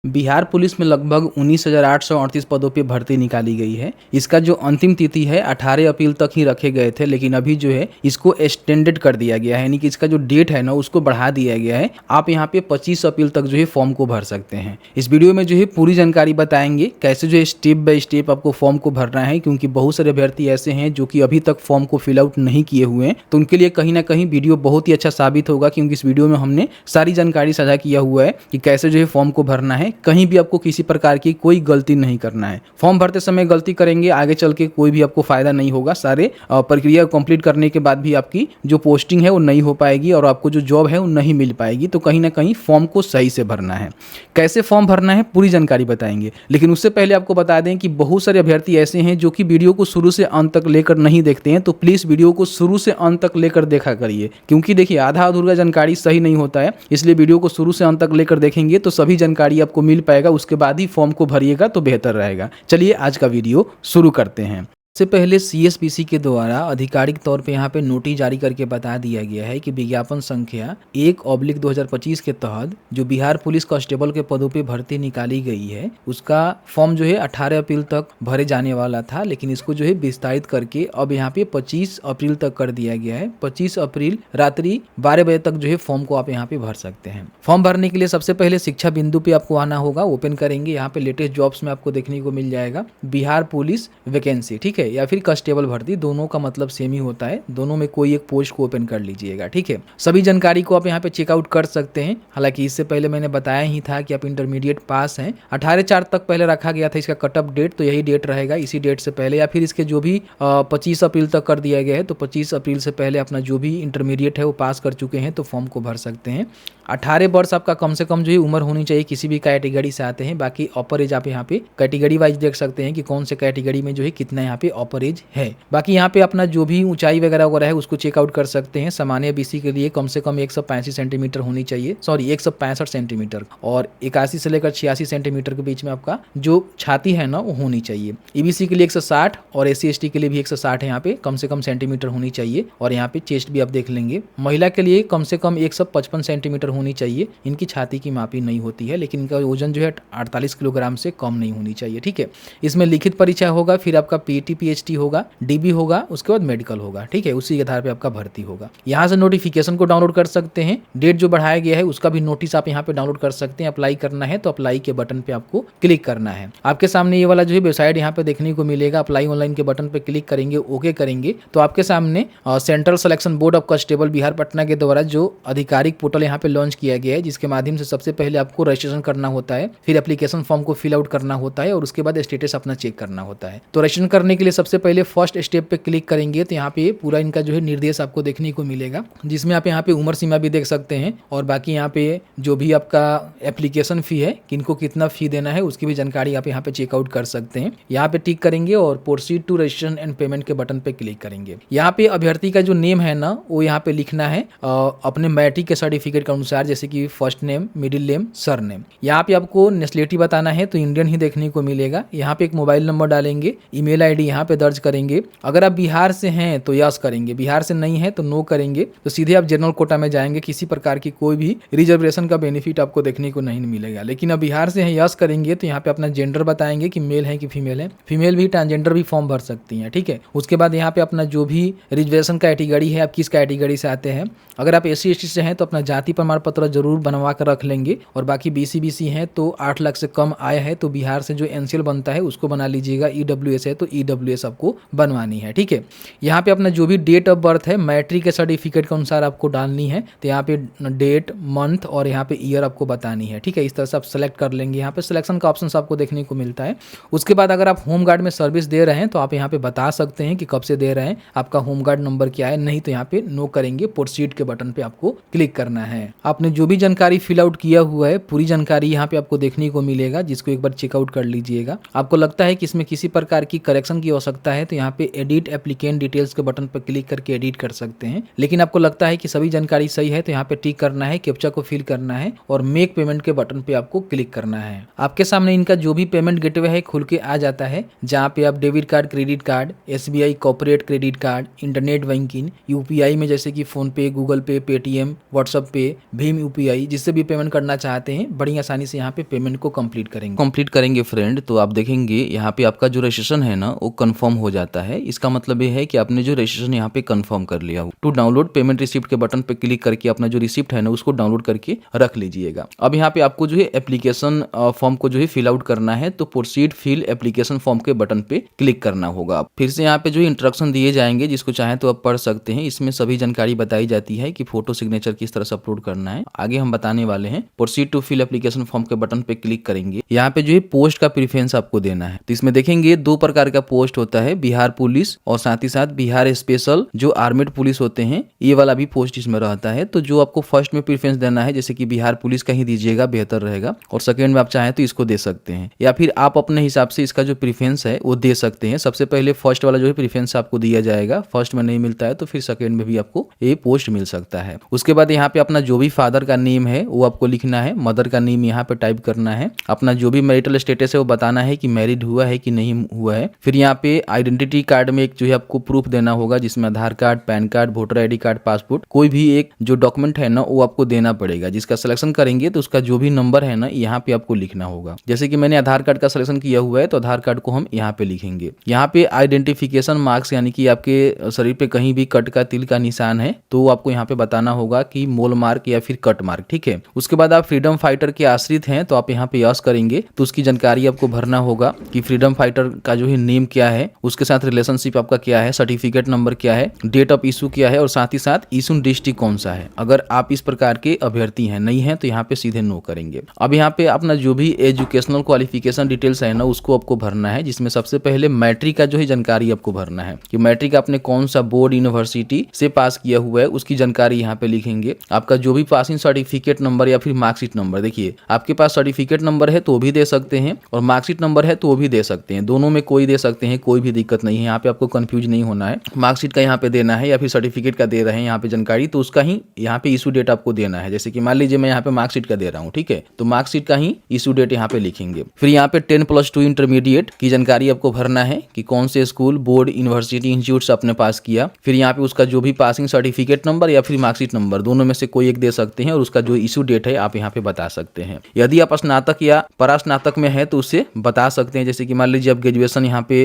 Bihar police में लगभग 19,838 पदों पे भर्ती निकाली गई है। इसका जो अंतिम तिथि है 18 अप्रैल तक ही रखे गए थे, लेकिन अभी जो है इसको एक्सटेंडेड कर दिया गया है, यानी कि इसका जो डेट है ना उसको बढ़ा दिया गया है। आप यहाँ पे 25 अप्रैल तक जो है फॉर्म को भर सकते हैं। इस वीडियो में जो है पूरी जानकारी बताएंगे कैसे जो है स्टेप बाय स्टेप आपको फॉर्म को भरना है, क्योंकि बहुत सारे अभ्यर्थी ऐसे हैं जो कि अभी तक फॉर्म को फिल आउट नहीं किए हुए हैं। तो उनके लिए कहीं ना कहीं वीडियो बहुत ही अच्छा साबित होगा, क्योंकि इस वीडियो में हमने सारी जानकारी साझा किया हुआ है कि कैसे जो है फॉर्म को भरना है। कहीं भी आपको किसी प्रकार की कोई गलती नहीं करना है। फॉर्म भरते समय गलती करेंगे आगे चल के कोई भी आपको फायदा नहीं होगा। सारे प्रक्रिया कंप्लीट करने के बाद भी आपकी जो पोस्टिंग है वो नहीं हो पाएगी और आपको जो जॉब है वो नहीं मिल पाएगी। तो कहीं ना कहीं फॉर्म को सही से भरना है। कैसे फॉर्म भरना है पूरी जानकारी बताएंगे, लेकिन उससे पहले आपको बता दें कि बहुत सारे अभ्यर्थी ऐसे हैं जो कि वीडियो को शुरू से अंत तक लेकर नहीं देखते हैं। तो प्लीज वीडियो को शुरू से अंत तक लेकर देखा करिए, क्योंकि देखिए आधा अधूरा जानकारी सही नहीं होता है। इसलिए वीडियो को शुरू से अंत तक लेकर देखेंगे तो सभी जानकारी आपको मिल पाएगा। उसके बाद ही फॉर्म को भरिएगा तो बेहतर रहेगा। चलिए आज का वीडियो शुरू करते हैं। इससे पहले सीएसपीसी के द्वारा आधिकारिक तौर पे यहाँ पे नोटिस जारी करके बता दिया गया है कि विज्ञापन संख्या 1/2025 के तहत जो बिहार पुलिस कांस्टेबल के पदों पे भर्ती निकाली गई है उसका फॉर्म जो है 18 अप्रैल तक भरे जाने वाला था, लेकिन इसको जो है विस्तारित करके अब यहाँ पे 25 अप्रैल तक कर दिया गया है। 25 अप्रैल रात्रि 12 बजे तक जो है फॉर्म को आप यहाँ पे भर सकते हैं। फॉर्म भरने के लिए सबसे पहले शिक्षा बिंदु पे आपको आना होगा। ओपन करेंगे, यहाँ पे लेटेस्ट जॉब्स में आपको देखने को मिल जाएगा बिहार पुलिस वैकेंसी, ठीक है, या फिर कांस्टेबल भर्ती, दोनों का मतलब सेम ही होता है। दोनों में कोई एक पोस्ट को ओपन कर लीजिएगा, ठीक है। सभी जानकारी को आप यहाँ पे चेकआउट कर सकते हैं। हालांकि इससे पहले मैंने बताया ही था कि आप इंटरमीडिएट पास हैं। 18/4 तक पहले रखा गया था इसका कट ऑफ डेट, तो यही डेट रहेगा। इसी डेट से पहले या फिर इसके जो भी 25 अप्रैल तक कर दिया गया है, तो 25 अप्रैल से पहले अपना जो भी इंटरमीडिएट है वो पास कर चुके हैं तो फॉर्म को भर सकते हैं। 18 वर्ष आपका कम से कम जो है उम्र होनी चाहिए, किसी भी कैटेगरी से आते हैं। बाकी अपर एज आप यहाँ पे कैटेगरी वाइज देख सकते हैं कि कौन से कैटेगरी में जो है कितना यहाँ पे अपर एज है। बाकी यहाँ पे अपना जो भी ऊंचाई वगैरह वगैरह है उसको चेकआउट कर सकते हैं। सामान्य बीसी के लिए कम से कम 185 सेंटीमीटर होनी चाहिए, 165 सेंटीमीटर, और 81 से लेकर 86 सेंटीमीटर के बीच में आपका जो छाती है ना वो होनी चाहिए। ईबीसी के लिए 160 और SC/ST के लिए भी 160 है, यहाँ पे कम से कम सेंटीमीटर होनी चाहिए। और यहाँ पे चेस्ट भी आप देख लेंगे। महिला के लिए कम से कम 155 सेंटीमीटर होनी चाहिए। इनकी छाती की मापी नहीं होती है, लेकिन इनका वजन जो है 48 किलोग्राम से कम नहीं होनी चाहिए, ठीक है। इसमें लिखित परीक्षा होगा, फिर आपका PET PhD होगा, DB होगा, उसके बाद मेडिकल होगा, ठीक है। उसी के आधार पे आपका भर्ती होगा। यहाँ से नोटिफिकेशन को डाउनलोड कर सकते हैं। डेट जो बढ़ाया गया है उसका भी नोटिस आप यहाँ पे डाउनलोड कर सकते हैं। अप्लाई करना है तो अप्लाई के बटन पे आपको क्लिक करना है। आपके सामने ये वाला जो है वेबसाइट यहाँ पे देखने को मिलेगा। अप्लाई ऑनलाइन के बटन पे क्लिक करेंगे, ओके करेंगे तो आपके सामने central selection board of constable Bihar Patna के द्वारा जो आधिकारिक पोर्टल यहाँ पे लॉन्च किया गया है, जिसके माध्यम से सबसे पहले आपको रजिस्ट्रेशन करना होता है, फिर एप्लीकेशन फॉर्म को फिल आउट करना होता है और उसके बाद स्टेटस अपना चेक करना होता है। तो रजिस्ट्रेशन करने के लिए सबसे पहले फर्स्ट स्टेप पे क्लिक करेंगे तो यहाँ पे पूरा इनका जो है निर्देश आपको देखने को मिलेगा, जिसमें आप यहाँ पे उम्र सीमा भी देख सकते हैं और बाकी यहाँ पे जो भी आपका एप्लीकेशन फी है, किनको कितना फी देना है उसकी भी जानकारी आप यहाँ पे चेकआउट कर सकते हैं। यहाँ पे टिक करेंगे और proceed to registration and payment के बटन पे क्लिक करेंगे। यहाँ पे अभ्यर्थी का जो नेम है ना वो यहाँ पे लिखना है अपने मैट्रिक के सर्टिफिकेट के अनुसार, जैसे कि first name, middle name, sir name. यहाँ पे आपको नेशनलिटी बताना है तो इंडियन ही देखने को मिलेगा। यहाँ पे एक मोबाइल नंबर डालेंगे, ईमेल ID यहाँ पे दर्ज करेंगे। अगर आप बिहार से हैं तो यस करेंगे, बिहार से नहीं है तो नो करेंगे। तो सीधे आप जनरल कोटा में जाएंगे, किसी प्रकार की कोई भी रिजर्वेशन का बेनिफिट आपको देखने को नहीं मिलेगा। लेकिन अब बिहार से हैं यस करेंगे तो यहाँ पे अपना जेंडर बताएंगे कि मेल है कि फीमेल है। फीमेल भी ट्रांसजेंडर भी फॉर्म भर सकती हैं, ठीक है। उसके बाद यहाँ पे अपना जो भी रिजर्वेशन कैटेगरी है, आप किस कैटेगरी से आते हैं। अगर आप SC/ST से हैं तो अपना जाति प्रमाण पत्र जरूर बनवा कर रख लेंगे। और बाकी BC हैं तो 8 लाख से कम आय है तो बिहार से जो NCL बनता है उसको बना लीजिएगा। EWS है तो EWS आपको बनवानी है, ठीक है। यहाँ पे अपना जो भी डेट ऑफ बर्थ है मैट्रिक के सर्टिफिकेट के अनुसार आपको डालनी है। तो यहाँ पे डेट, मंथ और यहाँ पे ईयर आपको बतानी है, ठीक है। इस तरह से आप सेलेक्ट कर लेंगे। यहाँ पे सिलेक्शन का ऑप्शन आपको देखने को मिलता है। उसके बाद अगर आप होमगार्ड में सर्विस दे रहे हैं तो आप यहाँ पे बता सकते हैं कि कब से दे रहे हैं, आपका होमगार्ड नंबर क्या है। नहीं तो यहाँ पे नो करेंगे, प्रोसीड के बटन पे आपको क्लिक करना है। आपने जो भी जानकारी फिल आउट किया हुआ है पूरी जानकारी यहाँ पे आपको देखने को मिलेगा, जिसको एक बार चेकआउट कर लीजिएगा। आपको लगता है कि इसमें किसी प्रकार की करेक्शन की आवश्यकता है तो यहाँ पे एडिट एप्लीकेंट डिटेल्स के बटन पर क्लिक करके एडिट कर सकते हैं। लेकिन आपको लगता है कि सभी जानकारी सही है तो यहाँ पे टिक करना है, कैप्चा को फिल करना है और मेक पेमेंट के बटन पे आपको क्लिक करना है। आपके सामने इनका जो भी पेमेंट गेटवे है खुल के आ जाता है, जहाँ पे आप debit card, credit card, SBI corporate credit card, internet banking, UPI में जैसे कि फोन पे, गूगल पे, पेटीएम, व्हाट्सएप पे, भीम UPI, जिससे भी पेमेंट करना चाहते हैं बड़ी आसानी से यहाँ पे पेमेंट को कंप्लीट करेंगे फ्रेंड। तो आप देखेंगे यहाँ पे आपका जो रजिस्ट्रेशन है ना वो कंफर्म हो जाता है। इसका मतलब ये है कि आपने जो रजिस्ट्रेशन यहाँ पे कंफर्म कर लिया हो। टू डाउनलोड पेमेंट रिसिप्ट के बटन पे क्लिक करके अपना जो रिसिप्ट है ना उसको डाउनलोड करके रख लीजिएगा। अब यहाँ पे आपको जो है एप्लीकेशन फॉर्म को जो है फिल आउट करना है, तो प्रोसीड फिल एप्लीकेशन फॉर्म के बटन पे क्लिक करना होगा। फिर से यहाँ पे जो इंस्ट्रक्शन दिए जाएंगे, जिसको चाहे तो आप पढ़ सकते हैं। इसमें सभी जानकारी बताई जाती है कि फोटो सिग्नेचर किस तरह से अपलोड करना है, आगे हम बताने वाले हैं। Proceed to fill application form के बटन पे क्लिक करेंगे। यहाँ पे जो है पोस्ट का प्रेफरेंस आपको देना है। तो इसमें देखेंगे 2 प्रकार का पोस्ट होता है, बिहार पुलिस और साथ ही साथ बिहार स्पेशल जो आर्मेड पुलिस होते हैं, ये वाला भी पोस्ट इसमें रहता है। तो जो आपको फर्स्ट में प्रेफरेंस देना है, जैसे कि बिहार पुलिस का ही दीजिएगा, बेहतर रहेगा। और सेकंड में आप चाहें तो इसको दे सकते हैं, या फिर आप अपने हिसाब से इसका जो प्रेफरेंस है वो दे सकते हैं। सबसे पहले फर्स्ट वाला जो है प्रेफरेंस आपको दिया जाएगा, फर्स्ट में नहीं मिलता है तो फिर सेकंड में भी आपको ये पोस्ट मिल सकता है। उसके बाद यहाँ पे अपना जो भी फादर का नेम है वो आपको लिखना है, मदर का नेम यहाँ पे टाइप करना है, अपना जो भी मैरिटल स्टेटस है वो बताना है कि मैरिड हुआ है कि नहीं हुआ है। फिर यहाँ पे आइडेंटिटी कार्ड में एक जो है आपको प्रूफ देना होगा, जिसमें Aadhaar card, PAN card, voter ID card, passport, कोई भी एक जो डॉक्यूमेंट है ना वो आपको देना पड़ेगा। जिसका सिलेक्शन करेंगे तो उसका जो भी नंबर है ना यहाँ पे आपको लिखना होगा। जैसे कि मैंने आधार कार्ड का सिलेक्शन किया हुआ है तो आधार कार्ड को हम यहाँ पे लिखेंगे। यहाँ पे आइडेंटिफिकेशन मार्क्स, यानी कि आपके शरीर पे कहीं भी कट का, तिल का निशान है तो आपको यहाँ पे बताना होगा कि मोल मार्क या फिर कट मार्क, ठीक है। उसके बाद आप फ्रीडम फाइटर के आश्रित हैं तो आप यहाँ पे यस करेंगे, तो उसकी जानकारी आपको भरना होगा कि फ्रीडम फाइटर का जो है नेम क्या है, उसके साथ रिलेशनशिप आपका क्या है, सर्टिफिकेट नंबर क्या है, डेट ऑफ इशू क्या है और साथ ही साथ इशू डिस्ट्रिक्ट कौन सा है। अगर आप इस प्रकार के अभ्यर्थी हैं, नहीं है तो यहाँ पे सीधे नो करेंगे। अब यहाँ पे अपना जो भी एजुकेशनल क्वालिफिकेशन डिटेल्स है ना उसको आपको भरना है, जिसमें सबसे पहले मैट्रिक का जो है जानकारी आपको भरना है कि मैट्रिक आपने कौन सा बोर्ड, यूनिवर्सिटी से पास किया हुआ है, उसकी जानकारी यहाँ पे लिखेंगे। आपका जो भी पासिंग सर्टिफिकेट नंबर या फिर मार्कशीट नंबर, देखिए आपके पास सर्टिफिकेट नंबर है तो वो भी दे सकते हैं और मार्कशीट नंबर है तो वो भी दे सकते हैं, दोनों में कोई दे सकते हैं, कोई भी दिक्कत नहीं है। यहाँ पे आपको कंफ्यूज नहीं होना है, मार्कशीट का यहाँ पे देना है या फिर सर्टिफिकेट का दे रहे हैं यहाँ पे जानकारी, तो उसका ही यहाँ पे इशू डेट आपको देना है। जैसे कि मान लीजिए मैं यहाँ पे मार्कशीट का दे रहा हूँ, ठीक है, तो मार्कशीट का ही इशू डेट यहाँ पे लिखेंगे। फिर यहाँ पे 10+2 इंटरमीडिएट की जानकारी आपको भरना है कि कौन से स्कूल, बोर्ड, यूनिवर्सिटी, इंस्टीट्यूट से आपने पास किया। फिर यहाँ पे उसका जो भी पासिंग सर्टिफिकेट नंबर या फिर मार्कशीट नंबर, दोनों में से कोई एक दे सकते हैं और उसका जो इशू डेट है आप यहाँ पे बता सकते हैं। यदि आप स्नातक या परास्नातक में है तो उससे बता सकते हैं। जैसे कि मान लीजिए आप ग्रेजुएशन यहाँ पे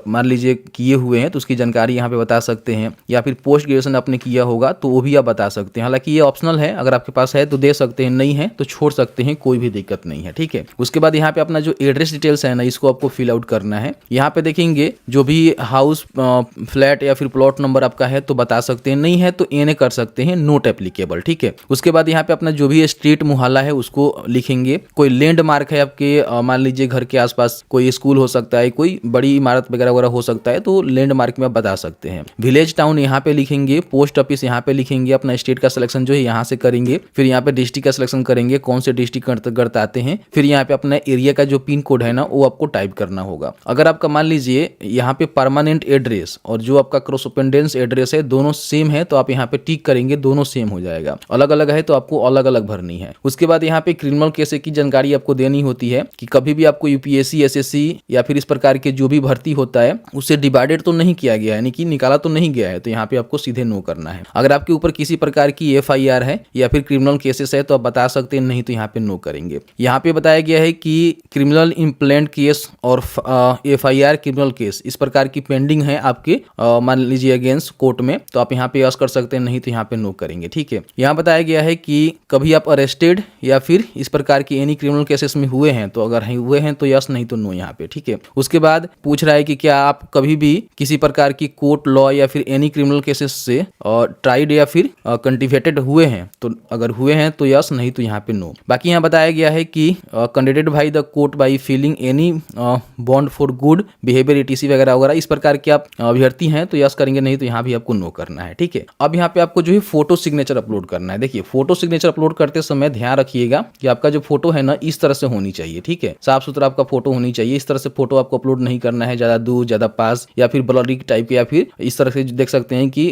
मान लीजिए किए हुए हैं तो उसकी जानकारी यहाँ पे बता सकते हैं, या फिर पोस्ट ग्रेजुएशन आपने किया होगा तो वो भी आप बता सकते हैं। हालांकि ये ऑप्शनल है, अगर आपके पास है तो दे सकते हैं, नहीं है तो छोड़ सकते हैं, कोई भी दिक्कत नहीं है, ठीक है। उसके बाद यहाँ पे अपना जो एड्रेस डिटेल्स है ना इसको आपको फिल आउट करना है। यहाँ पे देखेंगे जो भी हाउस, फ्लैट या फिर प्लॉट नंबर आपका है तो बता सकते हैं, नहीं है तो एने कर सकते हैं, नोट एप्लीकेबल, ठीक है। उसके बाद यहाँ पे अपना जो भी स्ट्रीट, मोहल्ला है उसको लिखेंगे। कोई लैंडमार्क है आपके, मान लीजिए घर के आसपास कोई स्कूल हो सकता है, कोई बड़ी इमारत वगैरह वगैरह हो सकता है तो लैंडमार्क में आप बता सकते हैं। विलेज, टाउन यहाँ पे लिखेंगे, पोस्ट ऑफिस यहाँ पे लिखेंगे, अपना स्टेट का सिलेक्शन जो है यहाँ से करेंगे। फिर यहाँ पे डिस्ट्रिक्ट का सिलेक्शन करेंगे, कौन से डिस्ट्रिक्ट अंतर्गत आते हैं। फिर यहाँ पे अपना एरिया का जो पिन कोड है ना वो आपको टाइप करना होगा। अगर आपका मान लीजिए यहाँ पे परमानेंट एड्रेस और जो आपका क्रॉसपेंडेंस एड्रेस है दोनों सेम है तो आप यहाँ पे टिक करेंगे, दोनों सेम हो जाएगा। अलग अलग है तो आपको अलग अलग भरनी है। उसके बाद यहाँ पे क्रिमिनल केस की जानकारी आपको देनी होती है कि कभी भी आपको UPSC, SSC या फिर इस प्रकार के जो भी भर्ती होता है उससे डिवाइडेड तो नहीं किया गया है, यानी कि निकाला तो नहीं गया है, तो यहाँ पे आपको सीधे नो करना है। अगर आपके ऊपर किसी प्रकार की FIR है या फिर क्रिमिनल केसेस है तो आप बता सकते हैं, नहीं तो यहाँ पे नो करेंगे। यहाँ पे बताया गया है कि क्रिमिनल इम्प्लेंट केस और FIR क्रिमिनल केस इस प्रकार की पेंडिंग है आपके, मान लीजिए अगेंस्ट कोर्ट में, तो आप यहाँ पे यस कर सकते हैं, नहीं तो यहाँ पे नो करेंगे, ठीक है। यहाँ बताया गया है कि कभी आप अरेस्टेड या फिर इस प्रकार की एनी क्रिमिनल केसेस में हुए हैं तो अगर हुए हैं तो यस, नहीं तो नो यहाँ पे, ठीक है। उसके बाद पूछ रहा है कि क्या आप कभी भी किसी प्रकार की कोर्ट, लॉ या फिर एनी क्रिमिनल केसेस से ट्राइड या फिर कंटिवेटेड हुए हैं, तो अगर हुए हैं तो यस, नहीं तो यहाँ पे नो। बाकी यहाँ बताया गया है कि कंडेडेड by the court by feeling any bond for good behaviour ETC वगैरह वगैरह, इस प्रकार के आप अभ्यर्थी हैं तो यस करेंगे, नहीं तो यहाँ भी आपको नो करना है, ठीक है। अब यहाँ पे आपको जो है फोटो सिग्नेचर अपलोड करना है। देखिए फोटो सिग्नेचर अपलोड करते समय ध्यान रखिएगा कि आपका जो फोटो है ना इस तरह से होनी चाहिए, ठीक है। साफ सुथरा आपका फोटो होनी चाहिए, इस तरह से फोटो आपको अपलोड नहीं करना है, ज़्यादा दूर, ज़्यादा पास, या फिर ब्लरिंग टाइप के, या फिर इस तरह से देख सकते हैं कि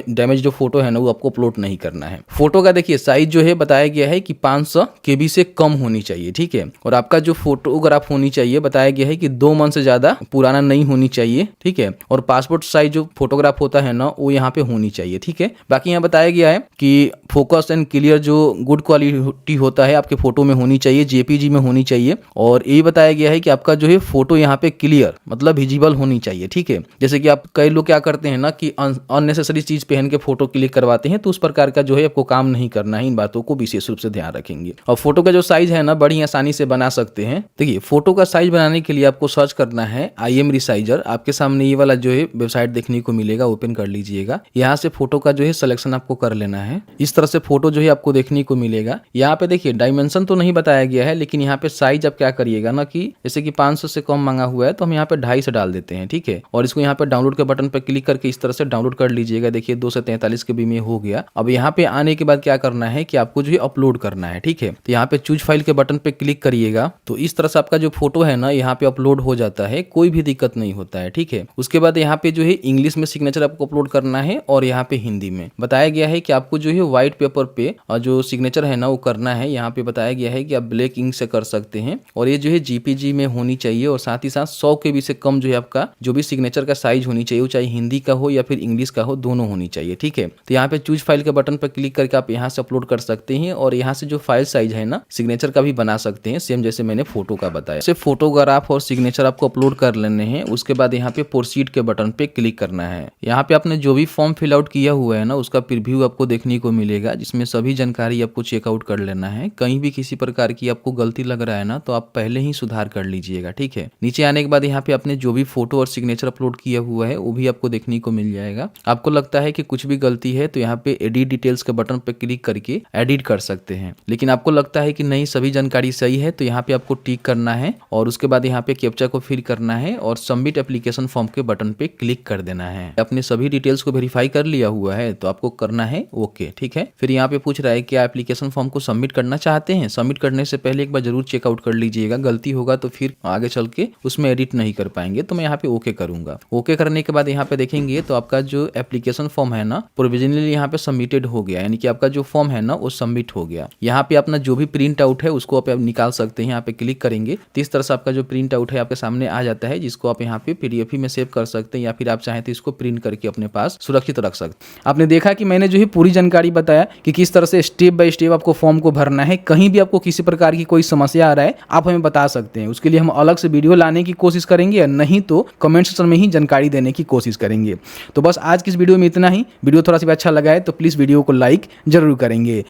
डैमेज जो फोटो है ना वो आपको अपलोड नहीं करना है। फोटो का देखिए साइज जो है बताया गया है कि 500 KB से कम होनी चाहिए, ठीक है। और आपका जो फोटोग्राफ होनी चाहिए बताया गया है कि 2 मंथ से ज़्यादा पुराना नहीं होनी चाहिए, ठीक है। और पासपोर्ट साइज जो फोटोग्राफ होता है ना वो यहाँ पे होनी चाहिए, ठीक है। बाकी यहाँ बताया गया है कि फोकस एंड क्लियर जो गुड क्वालिटी होता है आपके फोटो में होनी चाहिए, JPG में होनी चाहिए। और ये बताया गया है कि आपका जो है फोटो यहाँ पे क्लियर मतलब विजिबल होनी चाहिए, ठीक है। जैसे कि आप कई लोग क्या करते हैं ना कि अननेसेसरी चीज पहन के फोटो क्लिक करवाते हैं, तो उस प्रकार का जो है आपको काम नहीं करना है। इन बातों को विशेष रूप से ध्यान रखेंगे। और फोटो का जो साइज है ना बड़ी आसानी से बना सकते हैं। देखिए फोटो का साइज बनाने के लिए आपको सर्च करना है IM Resizer। आपके सामने ये वाला जो है वेबसाइट देखने को मिलेगा, ओपन कर लीजिएगा। यहाँ से फोटो का जो है सिलेक्शन आपको कर लेना है। इस तरह से फोटो जो है आपको देखने को मिलेगा। यहाँ पे देखिए डायमेंशन तो नहीं बताया गया है, लेकिन यहाँ पे साइज आप क्या करिएगा ना कि जैसे कि 500 से कम मांगा हुआ है तो हम यहाँ पे 250 डाल देते हैं, ठीक है। और इसको यहाँ पे डाउनलोड के बटन पे क्लिक करके इस तरह से डाउनलोड कर लीजिएगा। देखिए 2 से 43 KB में हो गया। अब यहाँ पे आने के बाद क्या करना है कि आपको जो है अपलोड करना है, ठीक है। तो यहाँ पे चूज फाइल के बटन पे क्लिक करिएगा तो इस तरह से आपका जो फोटो है ना यहाँ पे अपलोड हो जाता है, कोई भी दिक्कत नहीं होता है, ठीक है। उसके बाद यहाँ पे जो है इंग्लिश में सिग्नेचर आपको अपलोड करना है और यहाँ पे हिंदी में बताया गया है कि आपको जो है व्हाइट पेपर पे जो सिग्नेचर है ना वो करना है। यहाँ पे बताया गया है कि आप ब्लैक इंक से कर सकते हैं और ये जो है JPG में होनी चाहिए और साथ ही साथ 100 KB से कम जो है आपका जो भी सिग्नेचर का साइज होनी चाहिए, वो चाहे हिंदी का हो या फिर इंग्लिश का हो, दोनों होनी चाहिए, ठीक है। तो यहाँ पे चूज फाइल के बटन पर क्लिक करके आप यहाँ से अपलोड कर सकते हैं और यहाँ से जो फाइल साइज है ना सिग्नेचर का भी बना सकते हैं, सेम जैसे मैंने फोटो का बताया। सिर्फ फोटोग्राफ और सिग्नेचर आपको अपलोड कर लेने हैं। उसके बाद यहाँ पे प्रोसीड के बटन पे क्लिक करना है। यहाँ पे आपने जो भी फॉर्म फिल आउट किया हुआ है ना उसका प्रीव्यू आपको देखने को मिलेगा, जिसमें सभी जानकारी आपको चेकआउट कर लेना है। कहीं भी किसी प्रकार की आपको गलती लग रहा है ना तो आप पहले ही सुधार कर लीजिएगा, ठीक है। नीचे आने के बाद यहाँ पे आपने जो भी फोटो और सिग्नेचर अपलोड किया हुआ है वो भी आपको देखने को मिल जाएगा। आपको लगता है कि कुछ भी गलती है तो यहाँ पे एडिट डिटेल्स के बटन पे क्लिक करके एडिट कर सकते हैं। लेकिन आपको लगता है कि नहीं सभी जानकारी सही है तो यहाँ पे आपको टिक करना है और उसके बाद यहाँ पे कैप्चा को फिल करना है और सबमिट एप्लीकेशन फॉर्म के बटन पे क्लिक कर देना है। अपने सभी डिटेल्स को वेरीफाई कर लिया हुआ है तो आपको करना है ओके, ठीक है। फिर यहाँ पे पूछ रहा है कि आप एप्लीकेशन फॉर्म को सबमिट करना चाहते हैं। सबमिट करने से पहले एक बार जरूर चेकआउट कर लीजिएगा, गलती होगा तो फिर आगे चल के उसमें एडिट नहीं कर पाएंगे। तो मैं यहाँ पे ओके करूंगा। ओके करने के बाद यहाँ पे देखेंगे तो आपका जो एप्लीकेशन फॉर्म है ना प्रोविजनली यहाँ पे सबमिटेड हो गया, यानी कि आपका जो फॉर्म है ना वो सबमिट हो गया। यहाँ पे अपना जो भी प्रिंट आउट है उसको आप निकाल सकते हैं। यहाँ पे क्लिक करेंगे तो इस तरह से आपका जो प्रिंट आउट है आपके सामने आ जाता है, जिसको आप यहाँ पे PDF में सेव कर सकते हैं या फिर आप चाहें तो इसको प्रिंट करके अपने पास सुरक्षित रख सकते हैं। आपने देखा कि मैंने जो है पूरी जानकारी बताया कि किस तरह से स्टेप बाय स्टेप आपको फॉर्म को भरना है। कहीं भी आपको किसी प्रकार की कोई समस्या आ रहा है आप हमें बता सकते हैं, उसके लिए हम अलग से वीडियो लाने की कोशिश करेंगे, या नहीं तो कमेंट सेक्शन में ही जानकारी देने की कोशिश करेंगे। तो बस आज की इस वीडियो में इतना ही। वीडियो थोड़ा सा भी अच्छा लगा है तो प्लीज़ वीडियो को लाइक जरूर करेंगे।